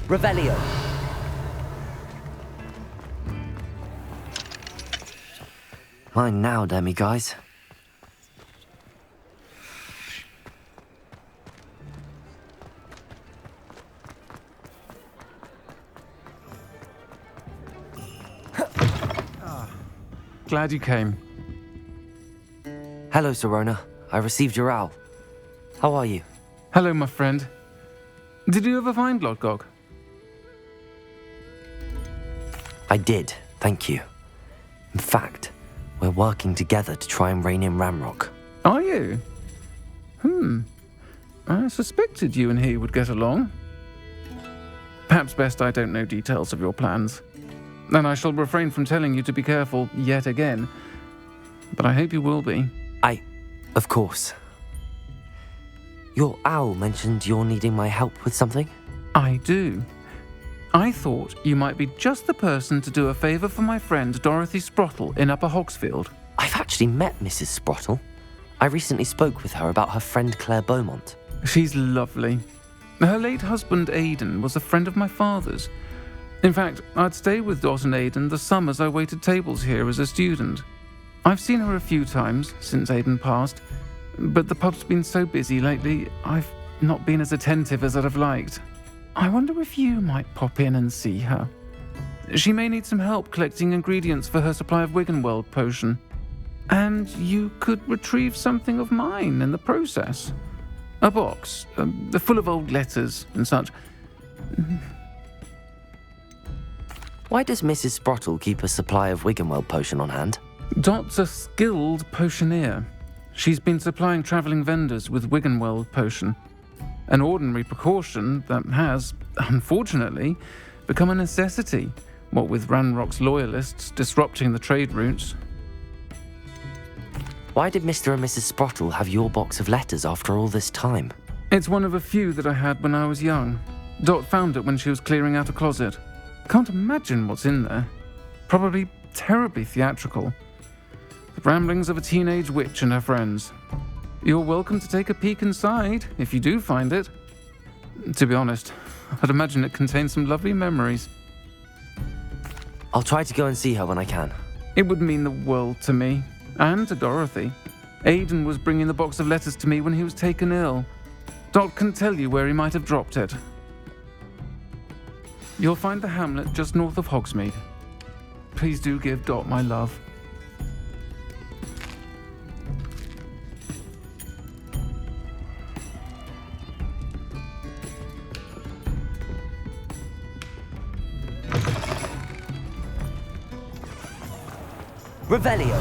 Revelio. Mine now, demiguise. Glad you came. Hello, Sirona. I received your owl. How are you? Hello, my friend. Did you ever find Lodgok? I did, thank you. In fact, we're working together to try and rein in Ramrock. Are you? I suspected you and he would get along. Perhaps best I don't know details of your plans. And I shall refrain from telling you to be careful yet again. But I hope you will be. Of course. Your owl mentioned you're needing my help with something? I do. I thought you might be just the person to do a favour for my friend Dorothy Sprottle in Upper Hogsfield. I've actually met Mrs. Sprottle. I recently spoke with her about her friend Claire Beaumont. She's lovely. Her late husband Aidan was a friend of my father's. In fact, I'd stay with Dot and Aidan the summers I waited tables here as a student. I've seen her a few times since Aidan passed, but the pub's been so busy lately, I've not been as attentive as I'd have liked. I wonder if you might pop in and see her. She may need some help collecting ingredients for her supply of Wiggenweld potion. And you could retrieve something of mine in the process. A box, full of old letters and such. Why does Mrs. Sprottle keep a supply of Wiggenweld potion on hand? Dot's a skilled potioneer. She's been supplying travelling vendors with Wiggenweld potion. An ordinary precaution that has, unfortunately, become a necessity, what with Ranrock's loyalists disrupting the trade routes. Why did Mr. and Mrs. Sprottle have your box of letters after all this time? It's one of a few that I had when I was young. Dot found it when she was clearing out a closet. Can't imagine what's in there. Probably terribly theatrical. The ramblings of a teenage witch and her friends. You're welcome to take a peek inside, if you do find it. To be honest, I'd imagine it contains some lovely memories. I'll try to go and see her when I can. It would mean the world to me, and to Dorothy. Aidan was bringing the box of letters to me when he was taken ill. Dot can tell you where he might have dropped it. You'll find the hamlet just north of Hogsmeade. Please do give Dot my love. Revelio.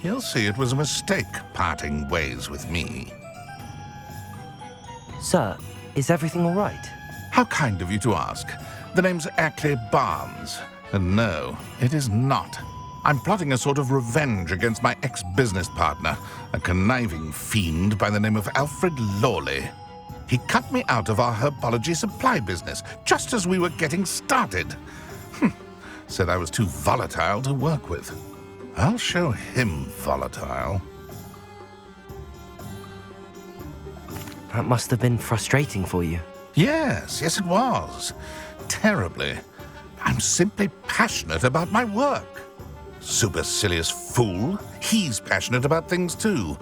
He'll see it was a mistake parting ways with me. Sir, is everything all right? How kind of you to ask. The name's Ackley Barnes. And no, it is not. I'm plotting a sort of revenge against my ex-business partner, a conniving fiend by the name of Alfred Lawley. He cut me out of our herbology supply business just as we were getting started. Said I was too volatile to work with. I'll show him volatile. That must have been frustrating for you. Yes, it was. Terribly. I'm simply passionate about my work. Supercilious fool. He's passionate about things too,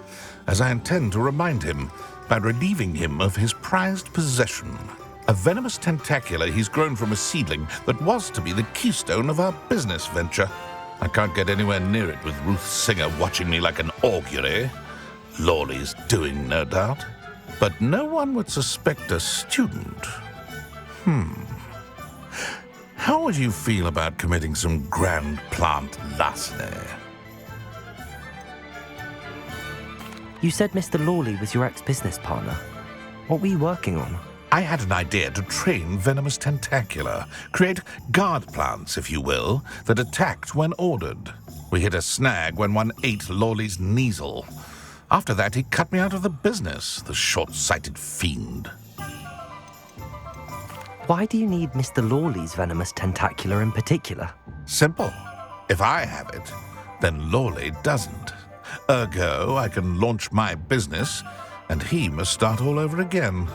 as I intend to remind him by relieving him of his prized possession, a venomous tentacula he's grown from a seedling that was to be the keystone of our business venture. I can't get anywhere near it with Ruth Singer watching me like an augury. Lawley's doing, no doubt. But no one would suspect a student. How would you feel about committing some grand plant larceny? You said Mr. Lawley was your ex-business partner. What were you working on? I had an idea to train venomous tentacula, create guard plants, if you will, that attacked when ordered. We hit a snag when one ate Lawley's Kneasel. After that, he cut me out of the business, the short-sighted fiend. Why do you need Mr. Lawley's venomous tentacula in particular? Simple. If I have it, then Lawley doesn't. Ergo, I can launch my business, and he must start all over again.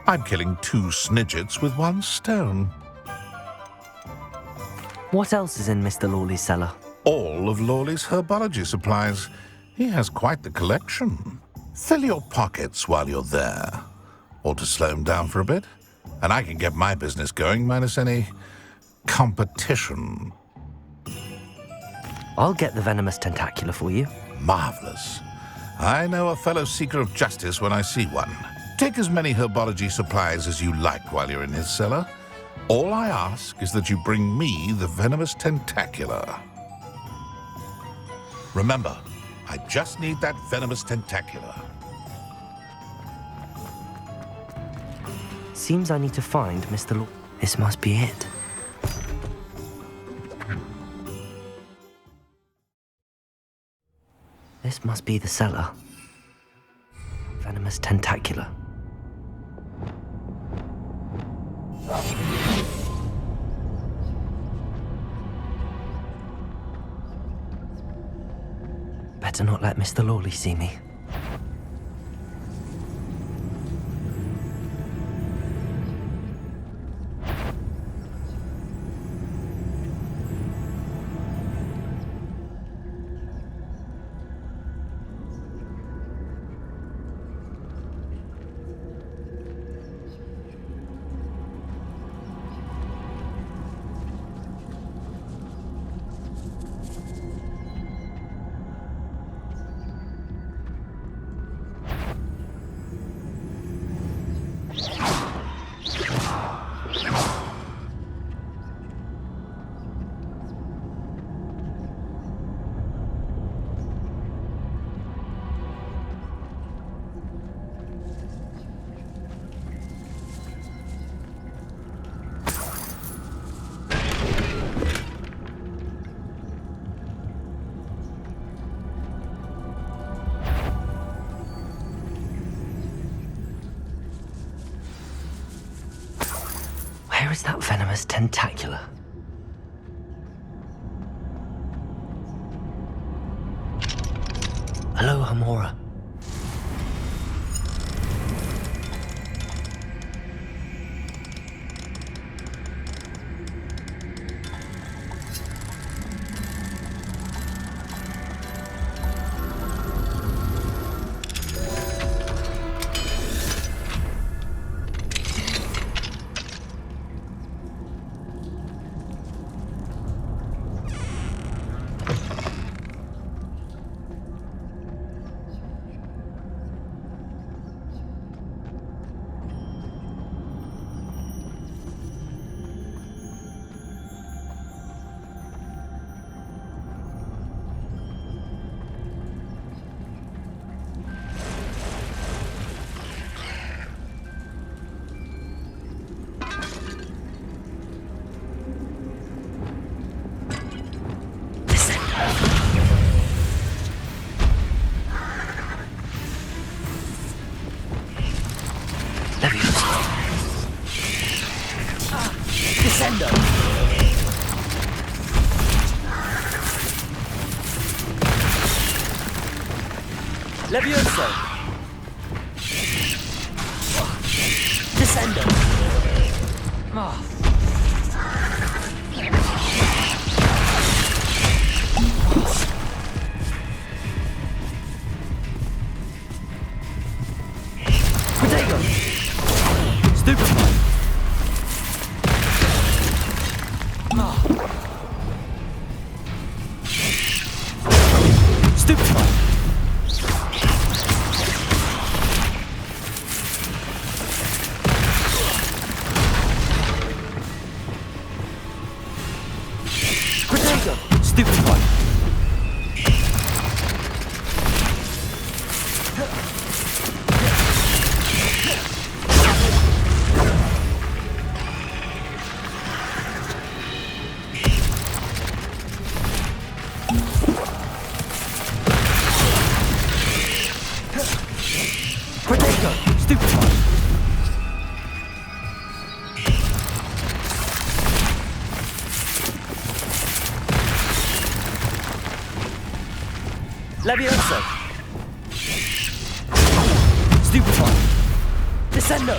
I'm killing 2 snidgets with 1 stone. What else is in Mr. Lawley's cellar? All of Lawley's herbology supplies. He has quite the collection. Fill your pockets while you're there. Or to slow him down for a bit, and I can get my business going minus any competition. I'll get the venomous tentacula for you. Marvelous. I know a fellow seeker of justice when I see one. Take as many herbology supplies as you like while you're in his cellar. All I ask is that you bring me the venomous tentacula. Remember, I just need that venomous tentacula. Seems I need to find Mr. Law. This must be it. This must be the cellar. Venomous tentacula. Better not let Mr. Lawley see me. Where is that venomous tentacula? Hello, Hamora. Levioso! Descendo! Protego! Stupefy! Stupefy! Stupefy! Protego! Stupefy! Levioso! Stupefy! Descendo!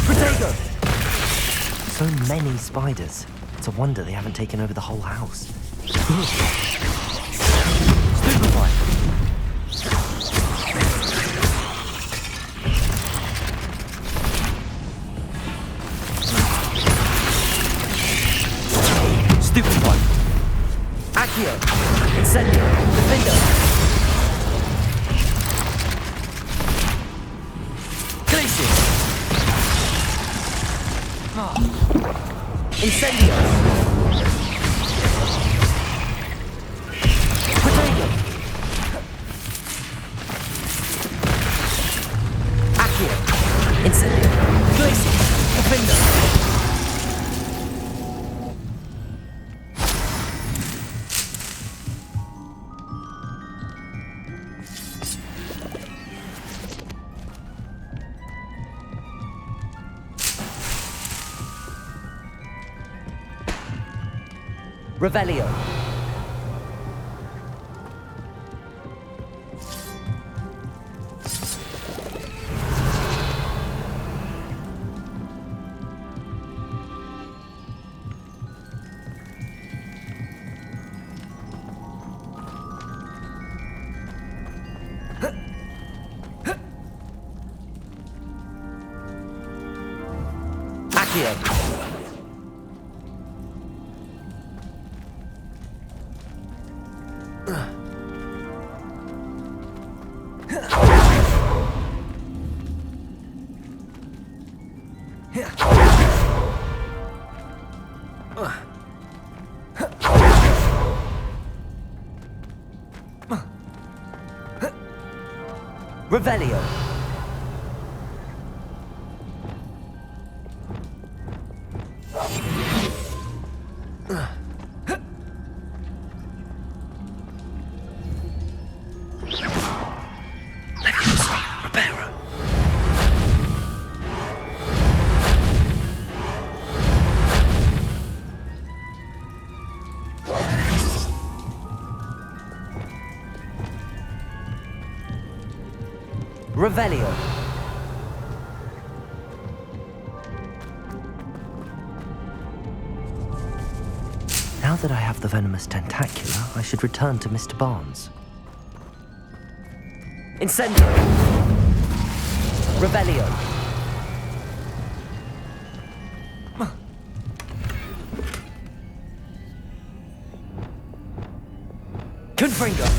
Protego! So many spiders. It's a wonder they haven't taken over the whole house. Stupefy! Stupefy! Accio! Incendio! Defendo! Glacius! Incendio! Protego! Accio! Incendio! Glacius! Defendo! Revelio. Accio. Revelio. Revelio. Now that I have the venomous tentacula, I should return to Mr. Barnes. Incendio. Revelio. Confringo.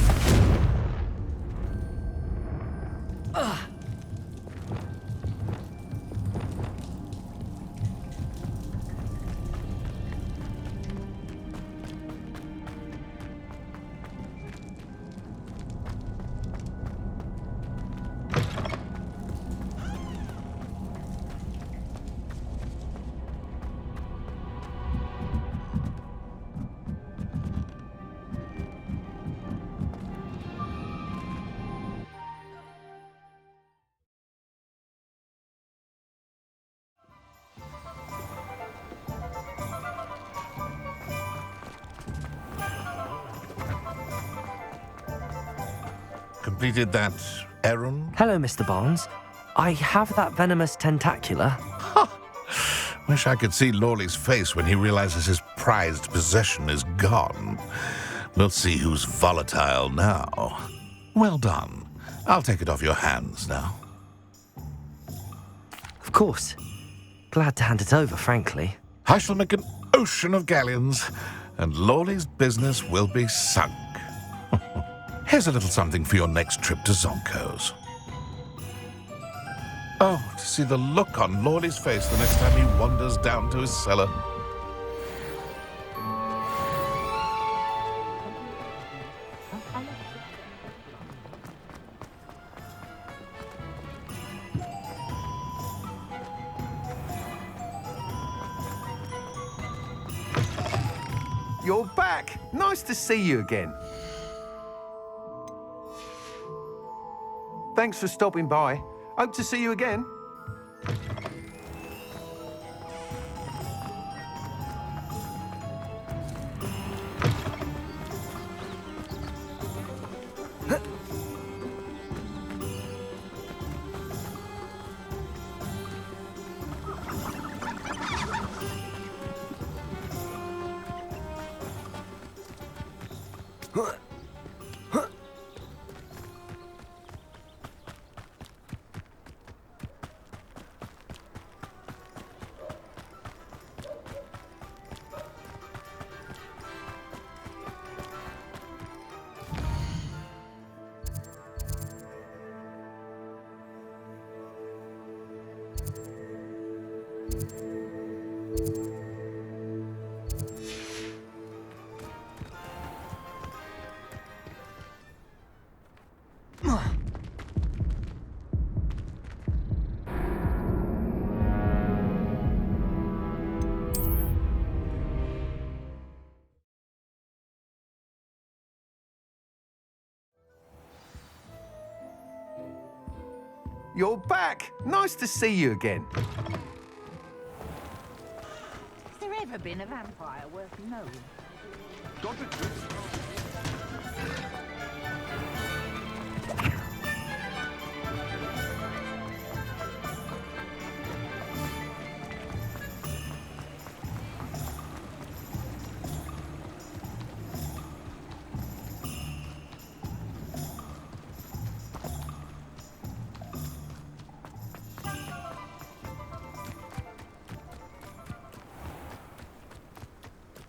Completed that errand? Hello, Mr. Barnes. I have that venomous tentacula. Wish I could see Lawley's face when he realizes his prized possession is gone. We'll see who's volatile now. Well done. I'll take it off your hands now. Of course. Glad to hand it over, frankly. I shall make an ocean of galleons, and Lawley's business will be sunk. Here's a little something for your next trip to Zonko's. Oh, to see the look on Lawley's face the next time he wanders down to his cellar. You're back. Nice to see you again. Thanks for stopping by. Hope to see you again. You're back. Nice to see you again. Has there ever been a vampire worth knowing?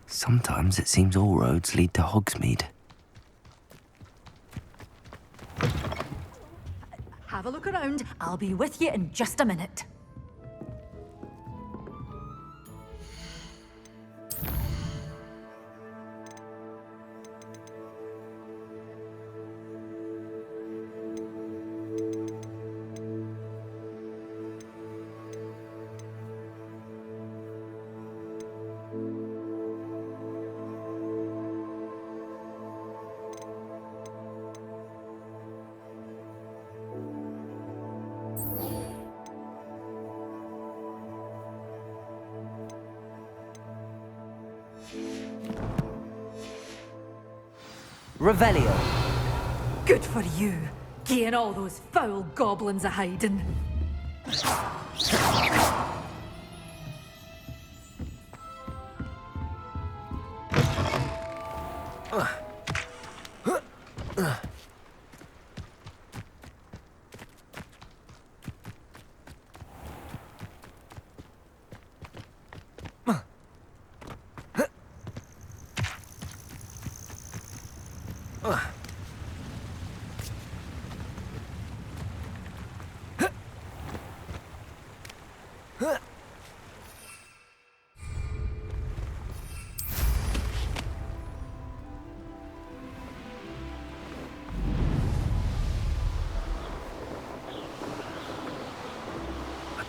Sometimes it seems all roads lead to Hogsmeade. Have a look around. I'll be with you in just a minute. Revelio. Good for you. Getting all those foul goblins a hiding.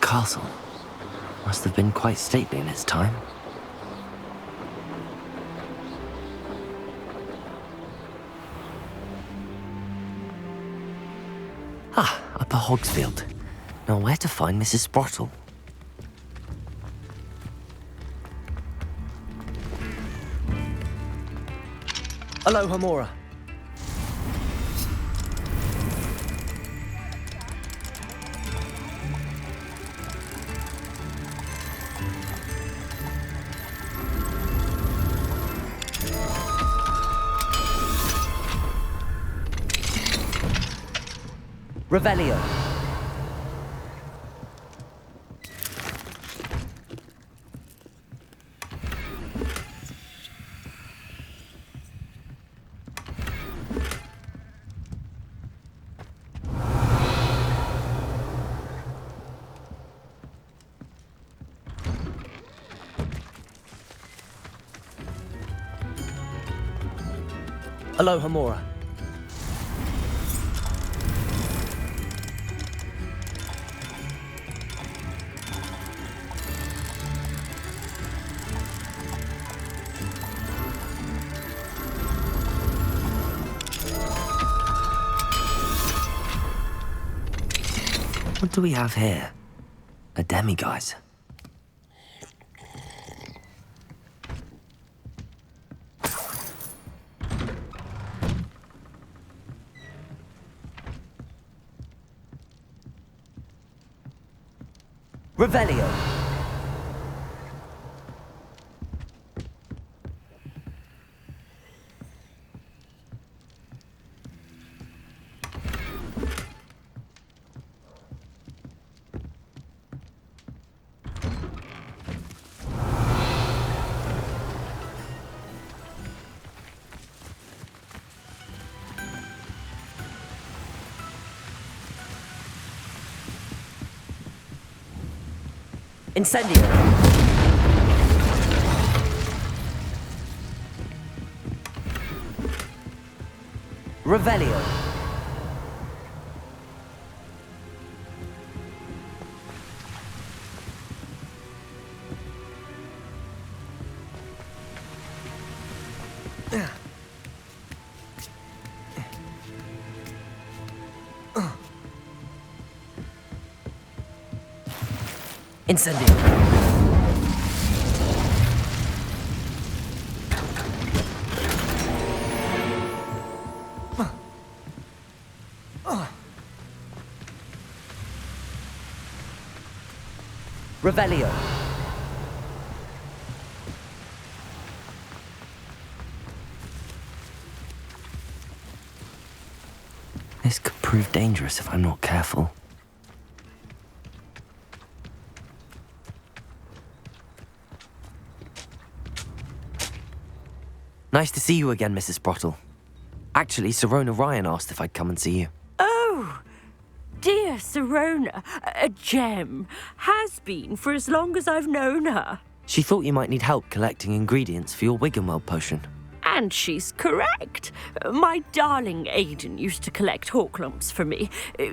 Castle must have been quite stately in its time. Ah, Upper Hogsfield. Now where to find Mrs. Sprottle? Aloha Mora. Revelio. Aloha Mora. What do we have here? A demiguise. Revelio. Incendio. Revelio. Incendio. Revelio. This could prove dangerous if I'm not careful. Nice to see you again, Mrs. Sprottle. Actually, Sirona Ryan asked if I'd come and see you. Oh, dear Sirona, a gem. Has been for as long as I've known her. She thought you might need help collecting ingredients for your Wiggenweld potion. And she's correct. My darling Aidan used to collect hawklumps for me.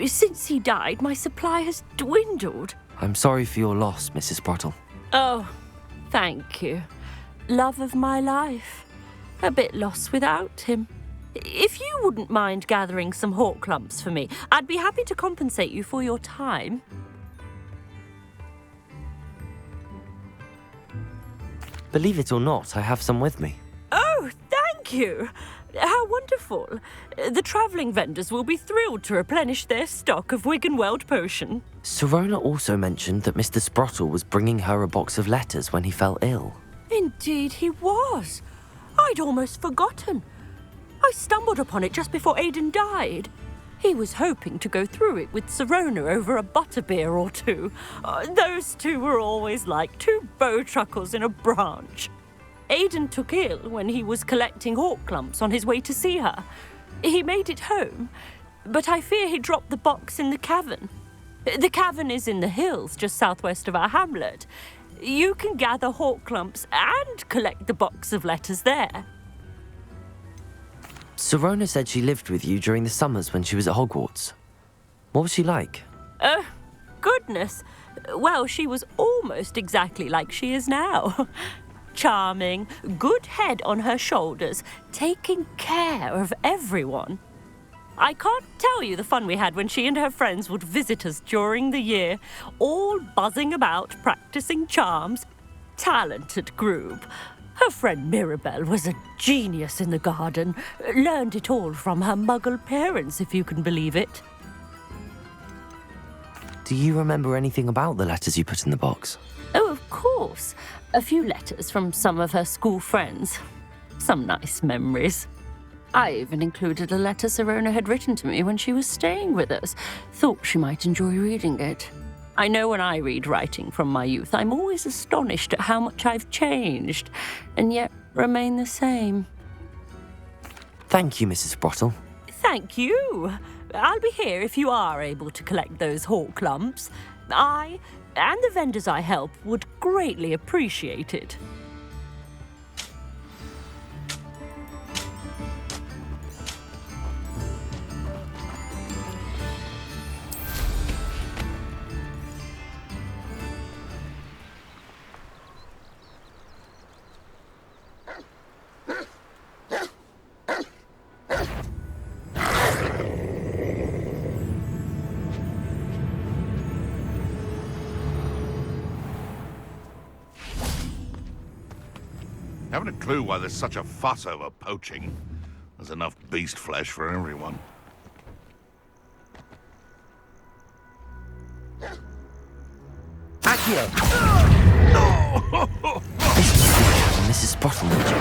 Since he died, my supply has dwindled. I'm sorry for your loss, Mrs. Sprottle. Oh, thank you. Love of my life. A bit lost without him. If you wouldn't mind gathering some hawklumps for me, I'd be happy to compensate you for your time. Believe it or not, I have some with me. Oh, thank you. How wonderful. The travelling vendors will be thrilled to replenish their stock of Wiggenweld potion. Sirona also mentioned that Mr. Sprottle was bringing her a box of letters when he fell ill. Indeed he was. I'd almost forgotten. I stumbled upon it just before Aidan died. He was hoping to go through it with Sirona over a butterbeer or two. Those two were always like two bowtruckles in a branch. Aidan took ill when he was collecting hawklumps on his way to see her. He made it home, but I fear he dropped the box in the cavern. The cavern is in the hills just southwest of our hamlet. You can gather hawklumps and collect the box of letters there. Sirona said she lived with you during the summers when she was at Hogwarts. What was she like? Goodness. Well, she was almost exactly like she is now. Charming, good head on her shoulders, taking care of everyone. I can't tell you the fun we had when she and her friends would visit us during the year, all buzzing about, practicing charms. Talented group. Her friend Mirabel was a genius in the garden. Learned it all from her muggle parents, if you can believe it. Do you remember anything about the letters you put in the box? Oh, of course. A few letters from some of her school friends. Some nice memories. I even included a letter Sirona had written to me when she was staying with us. Thought she might enjoy reading it. I know when I read writing from my youth, I'm always astonished at how much I've changed, and yet remain the same. Thank you, Mrs. Sprottle. Thank you. I'll be here if you are able to collect those hawklumps. I, and the vendors I help, would greatly appreciate it. Haven't a clue why there's such a fuss over poaching. There's enough beast flesh for everyone. Accio. Mrs. Sprottle mentioned.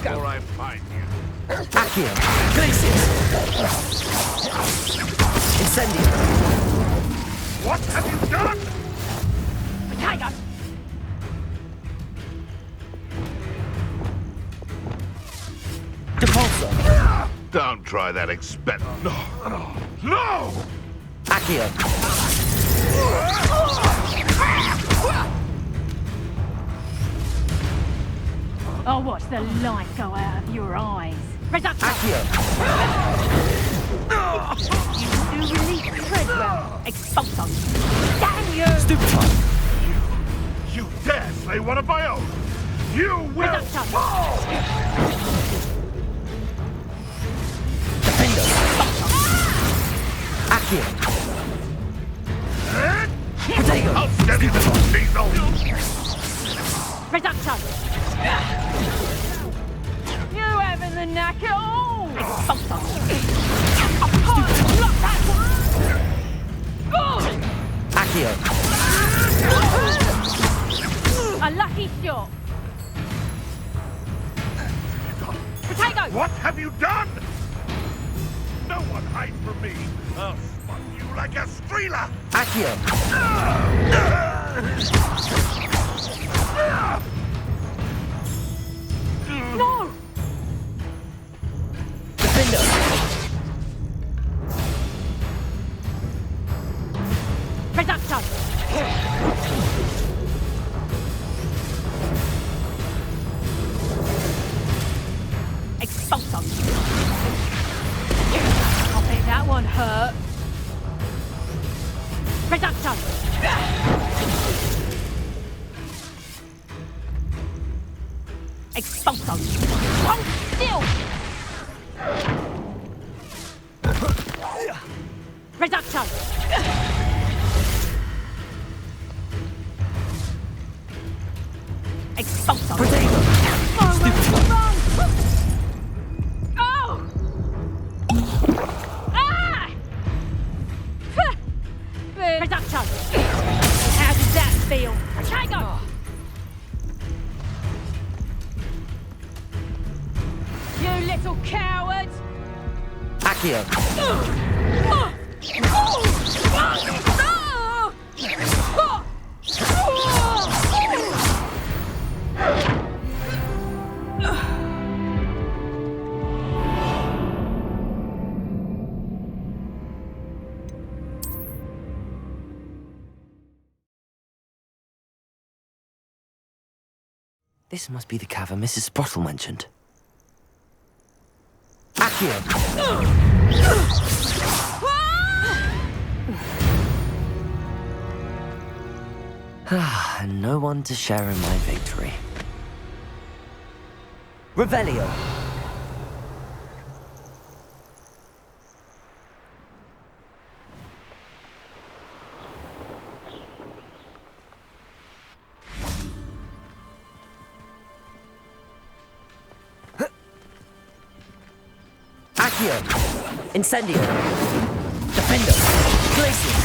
Before I find you. Accio. Glacius. Incendio. What have you done? Tiger! Depulso. Don't try that No! Accio. I'll watch the light go out of your eyes. Reduction! Accio! You do release Treadwell. Expulsum. Damn you! Stupefy! You dare slay one of my own! You will Reduction. fall! Defender! Accio! Potato! I'll steady this diesel! Reduction! You having the knack at all? Expulsum. Look that one! Accio! A lucky shot. Potato! What have you done? No one hides from me. I'll spot you like a streeler! Accio! No! Defender! Reduction! Expulsum. I bet that one hurt. Reduction! Expulsum. Hold still! Reduction! Expulsum. Potato! Run! Oh! Ah! Reduction! How does that feel? Potato! You little coward! Accio! This must be the cavern Mrs. Sprottle mentioned. Accio! And no one to share in my victory. Revelio! Accio! Incendio! Defendo! Glacius!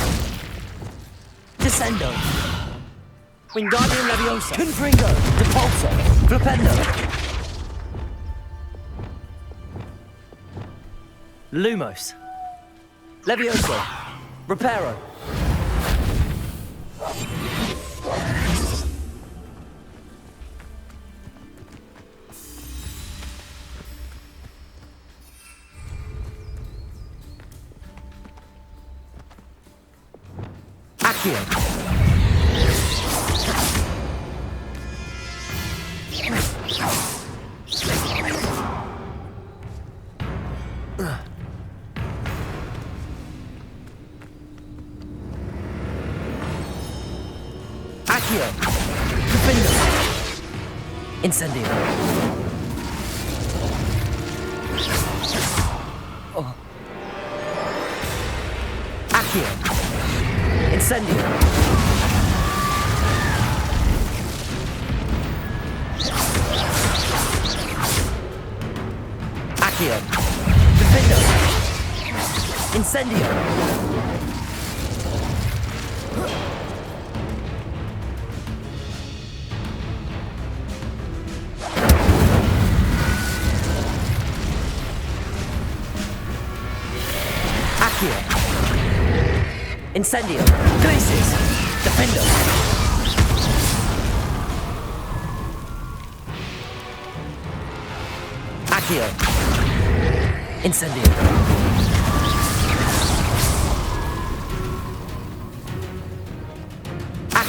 Descendo! Wingardium Leviosa! Confringo! Depulso! Flipendo! Lumos! Levioso! Reparo! Accio! Accio! Defendo! Incendio! Oh. Accio! Incendio! Accio! Defendo! Incendio! Incendio! Glacius! Defendo! Accio! Incendio!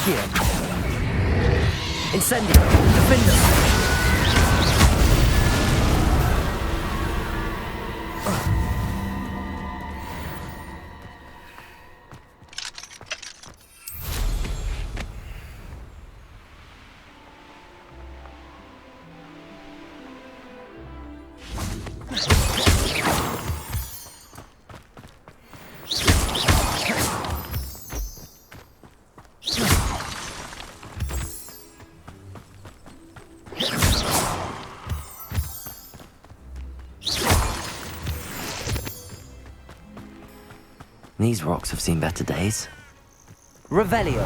Accio. Incendio. Defendo. These rocks have seen better days. Revelio.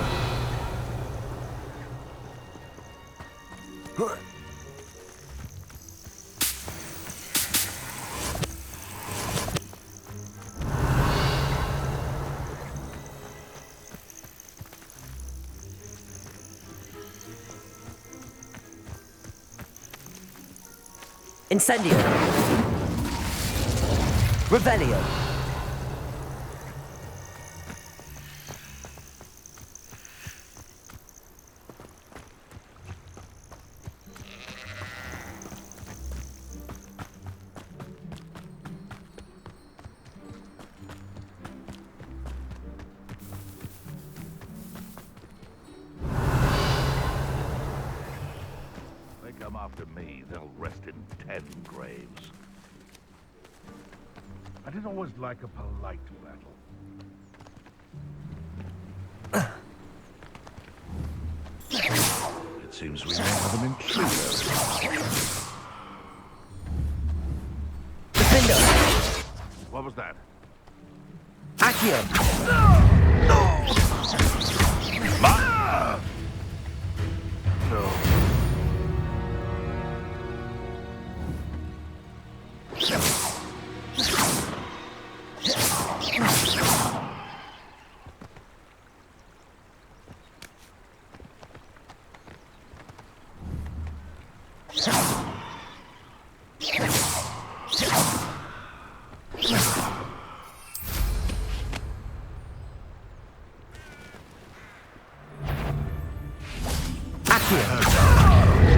Incendio. Revelio. They come after me, they'll rest in 10 graves. I didn't always like a polite battle. It seems we may have an intruder. Defendo. What was that? Accio. No.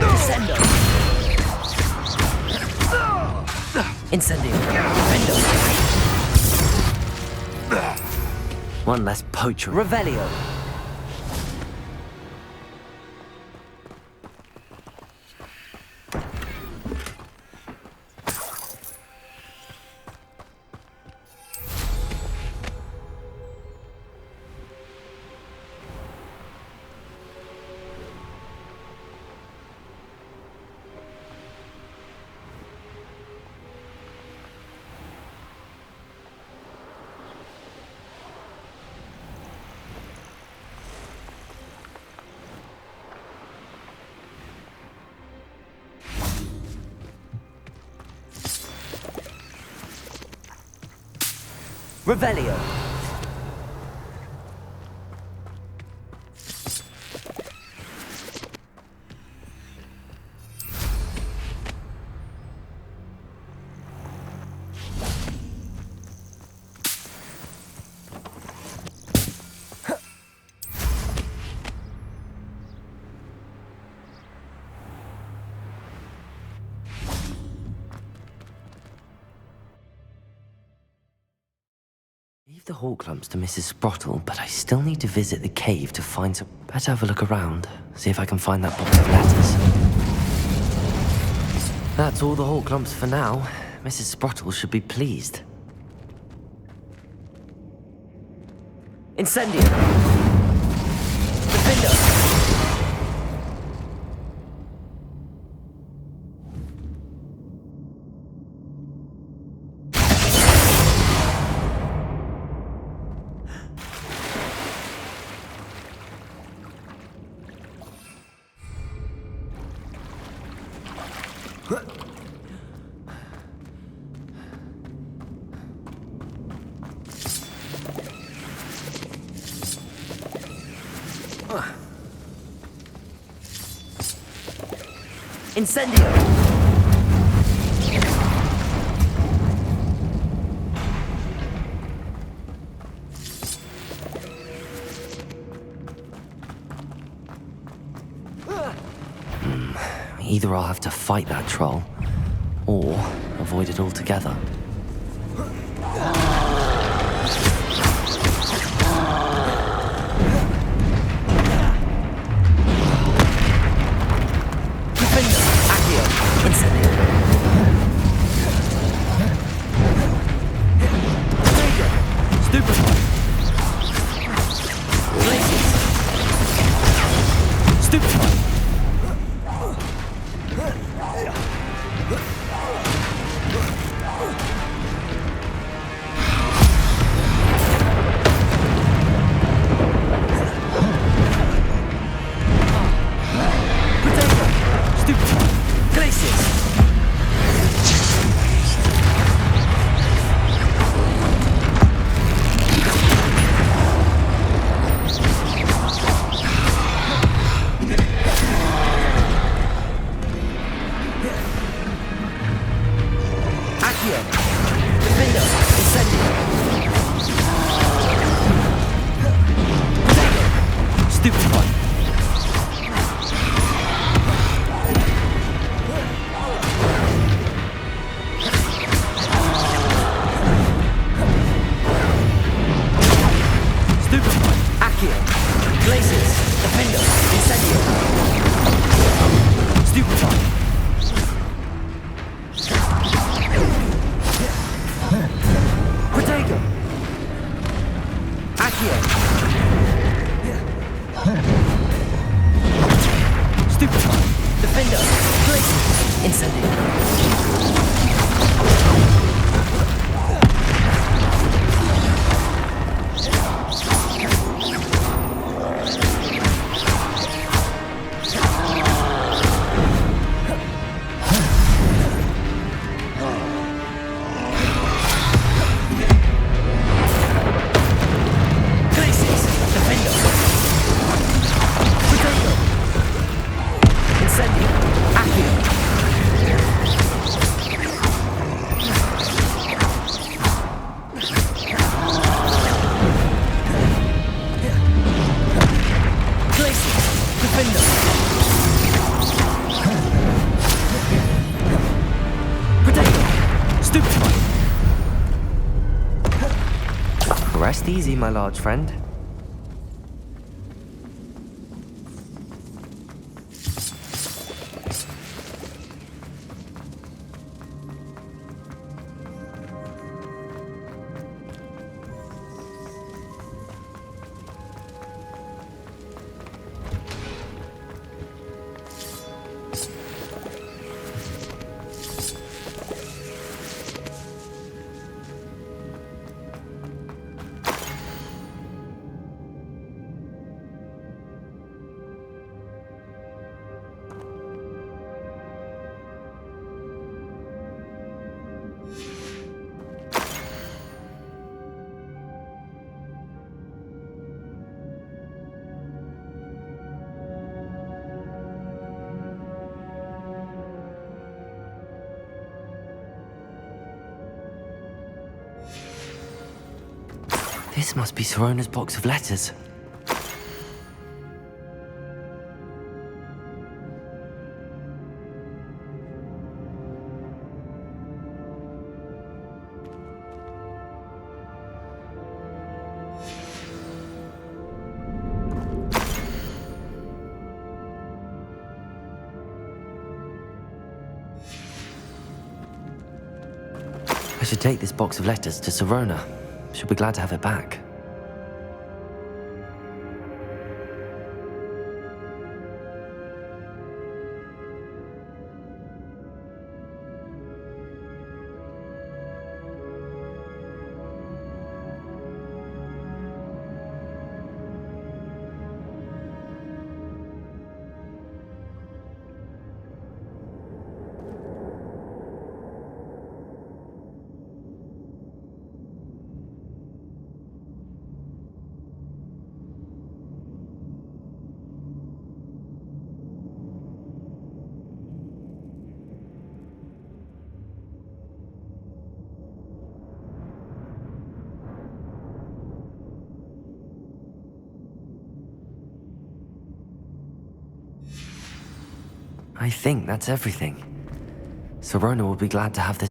Descendo. Incendio. Defendo. One less poacher. Revelio. Revelio. Leave the hall clumps to Mrs. Sprottle, but I still need to visit the cave to find some... Better have a look around, see if I can find that box of letters. That's all the hall clumps for now. Mrs. Sprottle should be pleased. Incendio. Defendo. Incendio. I'll have to fight that troll, or avoid it altogether. Rest easy, my large friend. This must be Sirona's box of letters. I should take this box of letters to Sirona. She'll be glad to have it back. I think that's everything. Sirona will be glad to have the...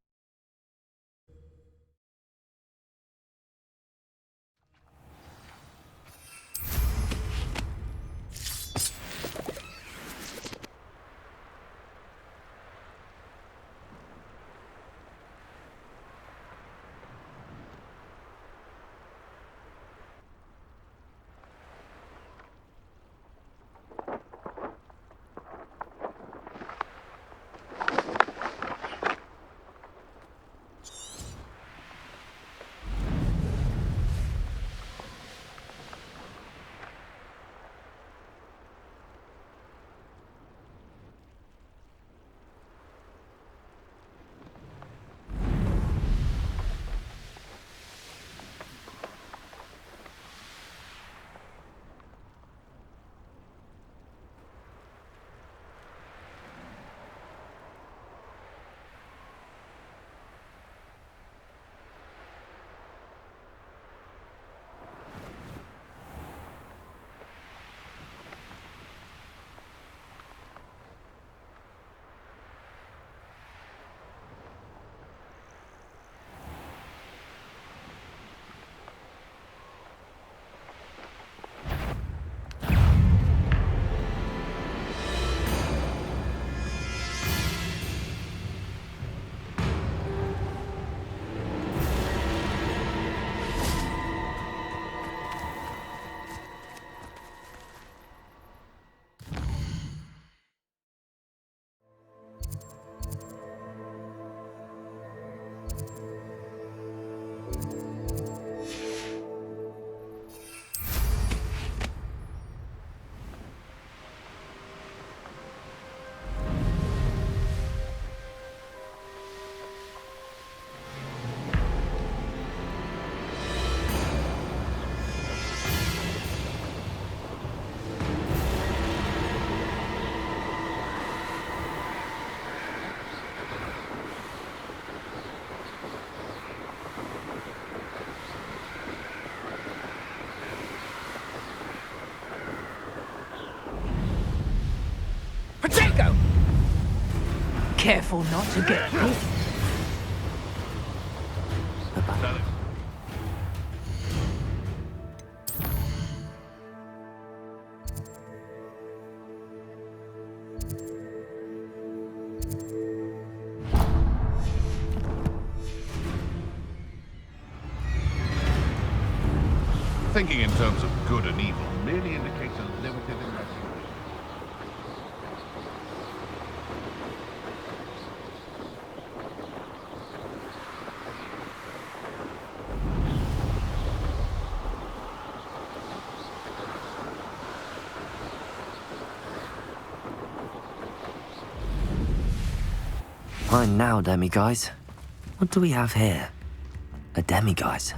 Potato! Careful not to get hit. Thinking in terms of good and evil merely indicates a limited imagination. Fine now, demiguise. What do we have here? A demiguise.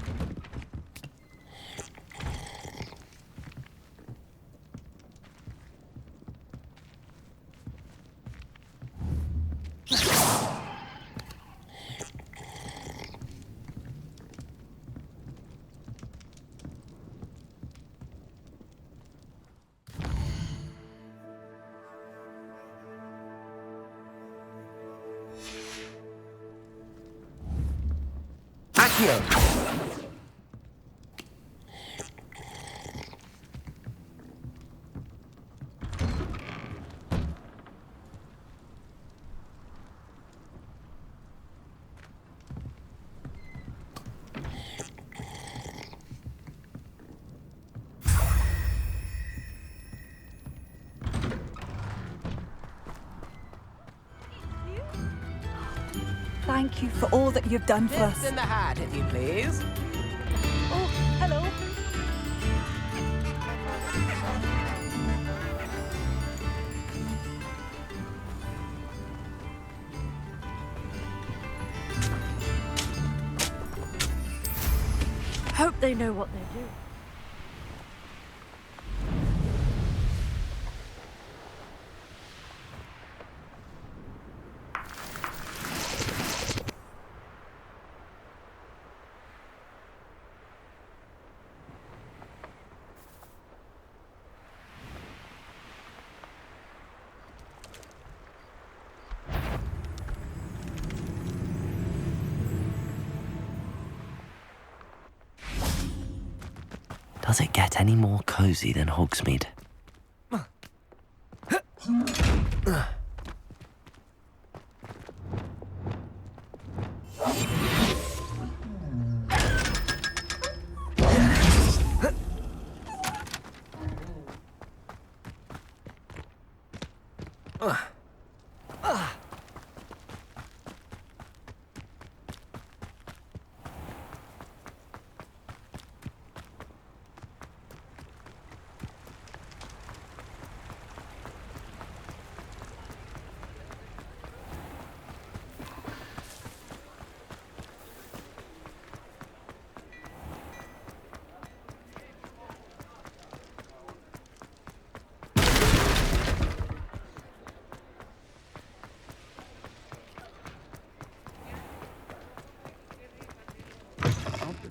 Accio! Thank you for all that you've done for us. Tips in the hat, if you please. Oh, hello. Hope they know what they're doing. Does it get any more cozy than Hogsmeade?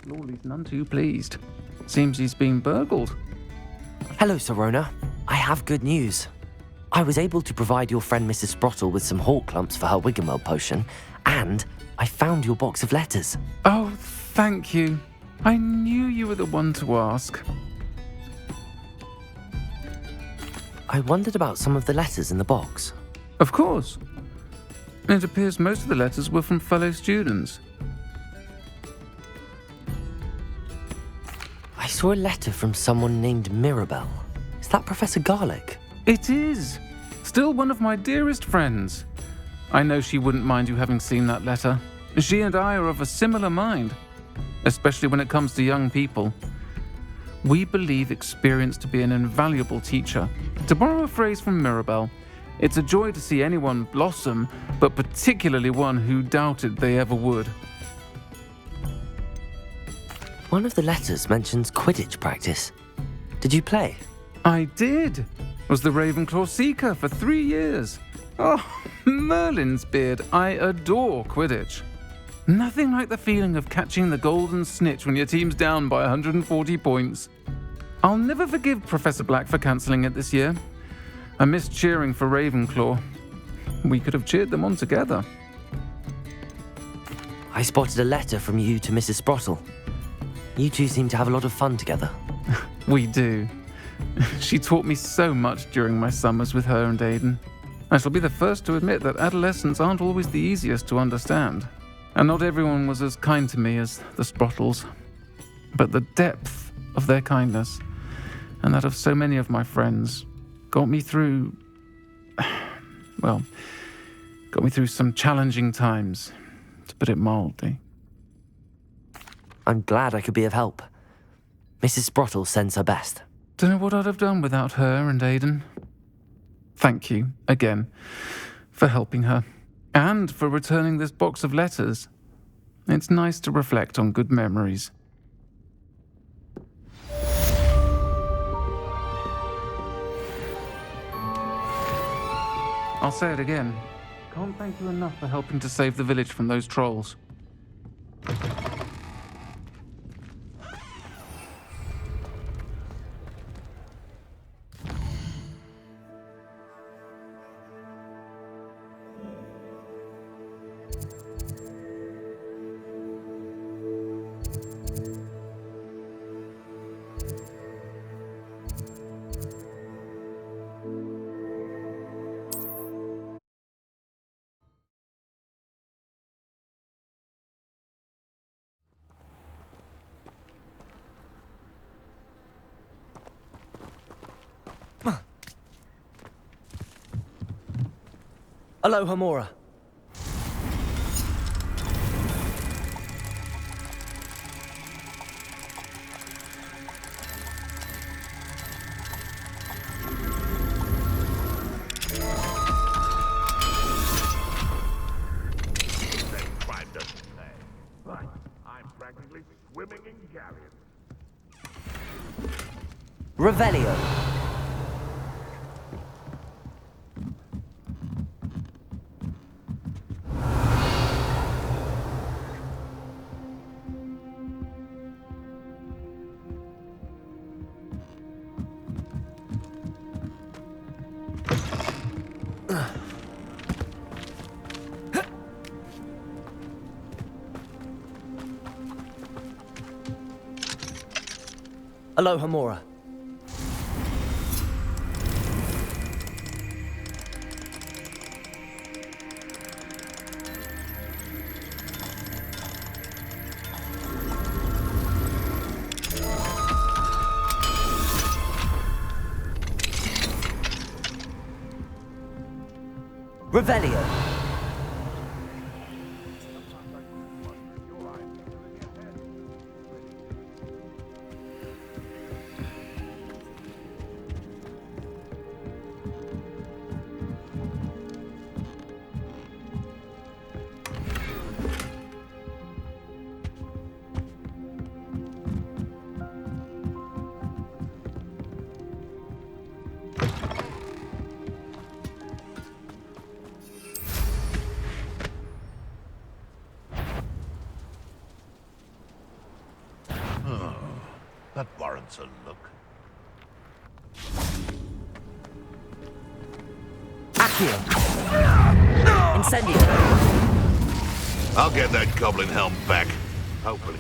Lawley's none too pleased. Seems he's been burgled. Hello, Sirona. I have good news. I was able to provide your friend Mrs. Sprottle with some hawk clumps for her Wiggenweld potion, and I found your box of letters. Oh, thank you. I knew you were the one to ask. I wondered about some of the letters in the box. Of course. It appears most of the letters were from fellow students. I saw a letter from someone named Mirabel. Is that Professor Garlic? It is. Still one of my dearest friends. I know she wouldn't mind you having seen that letter. She and I are of a similar mind, especially when it comes to young people. We believe experience to be an invaluable teacher. To borrow a phrase from Mirabel, it's a joy to see anyone blossom, but particularly one who doubted they ever would. One of the letters mentions Quidditch practice. Did you play? I did. Was the Ravenclaw Seeker for 3 years. Oh, Merlin's beard, I adore Quidditch. Nothing like the feeling of catching the golden snitch when your team's down by 140 points. I'll never forgive Professor Black for cancelling it this year. I missed cheering for Ravenclaw. We could have cheered them on together. I spotted a letter from you to Mrs. Sprottle. You two seem to have a lot of fun together. We do. She taught me so much during my summers with her and Aidan. I shall be the first to admit that adolescents aren't always the easiest to understand. And not everyone was as kind to me as the Sprottles. But the depth of their kindness, and that of so many of my friends, got me through some challenging times, to put it mildly. I'm glad I could be of help. Mrs. Sprottle sends her best. Don't know what I'd have done without her and Aidan. Thank you, again, for helping her, and for returning this box of letters. It's nice to reflect on good memories. I'll say it again. Can't thank you enough for helping to save the village from those trolls. Aloha, Mora. Crime doesn't pay. But I'm practically swimming in galleons. Revelio. Aloha Mora. Revelio. That warrants a look. Accio. Incendio. I'll get that goblin helm back. Hopefully.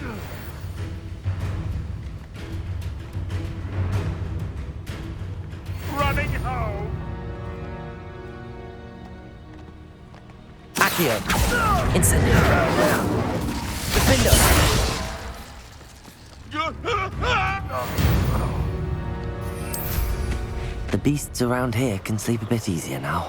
Running home. Accio. Incendio. Defendo. The beasts around here can sleep a bit easier now.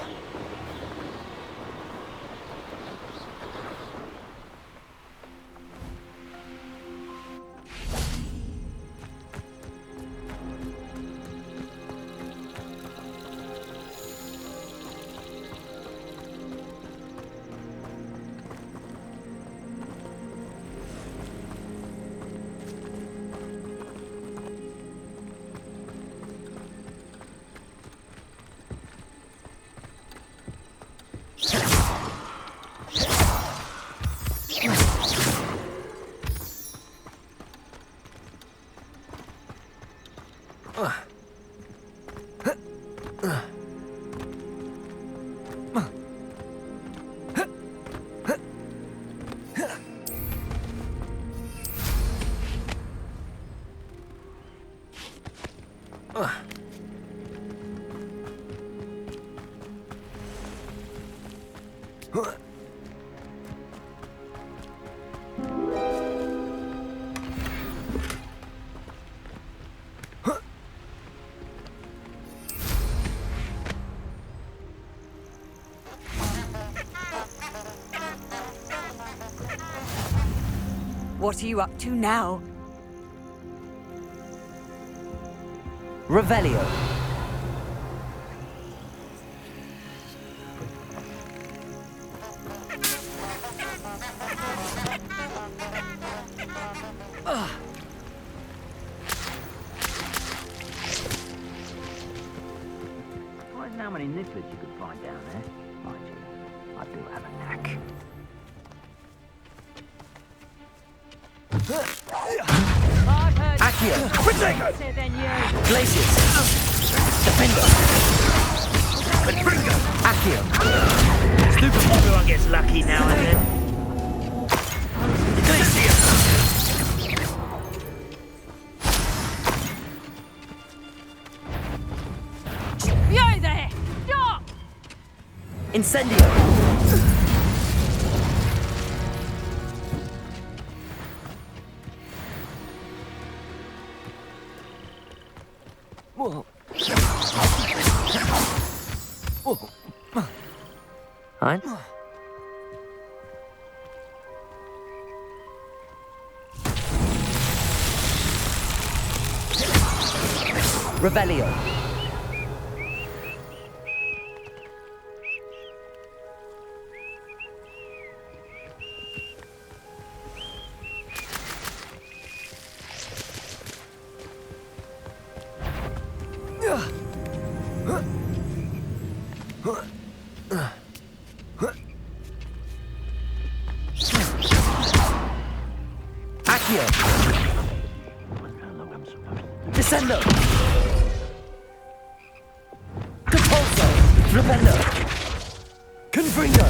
What are you up to now? Revelio. Surprising how many niflets you could find down there. Mind you, I do have a knack. Accio. Glacius. Defender. Accio. Stupid everyone gets lucky now and then. Glacius. Yo there! Stop! Incendio. Fine. Revelio. Accio. Descendo. Compulso. Rependo. Confringo.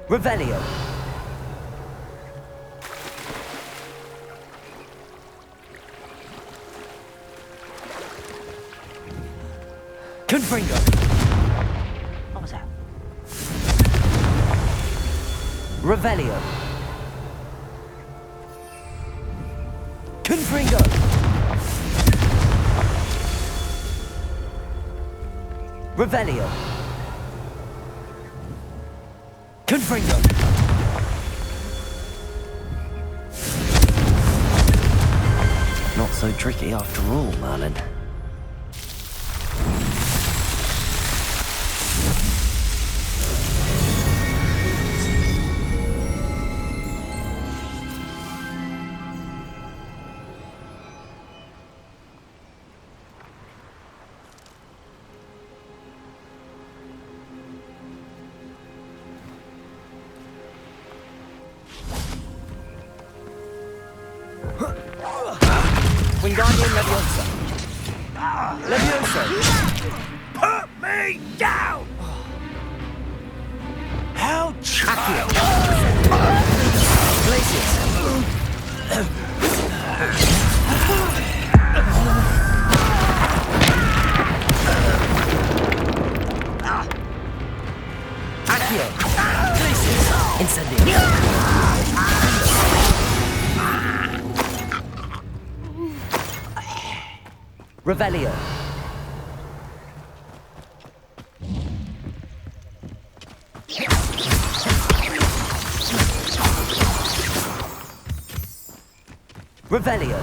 Revelio. Confringo. What was that? Revelio. Confringo. Revelio. Confringo. Not so tricky after all, Merlin. Wingardium Leviosa. Leviosa. Put me down! How Accio. Glacius. Accio. Glacius. Incendio. Revelio. Revelio.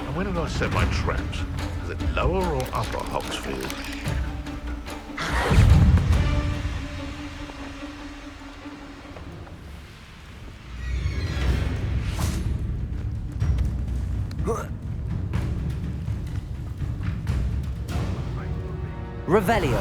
And when did I set my traps? Is it lower or upper Hogsmeade? Revelio.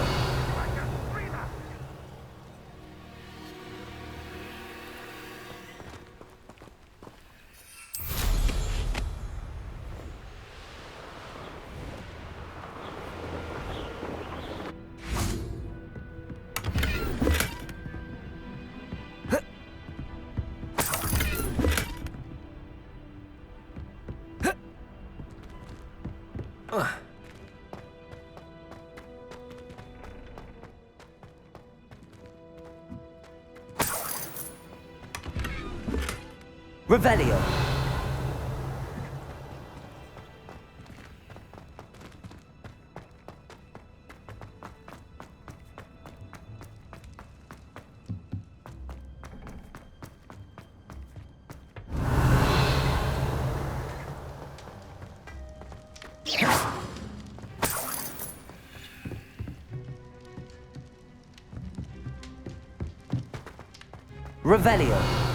Revelio. Revelio.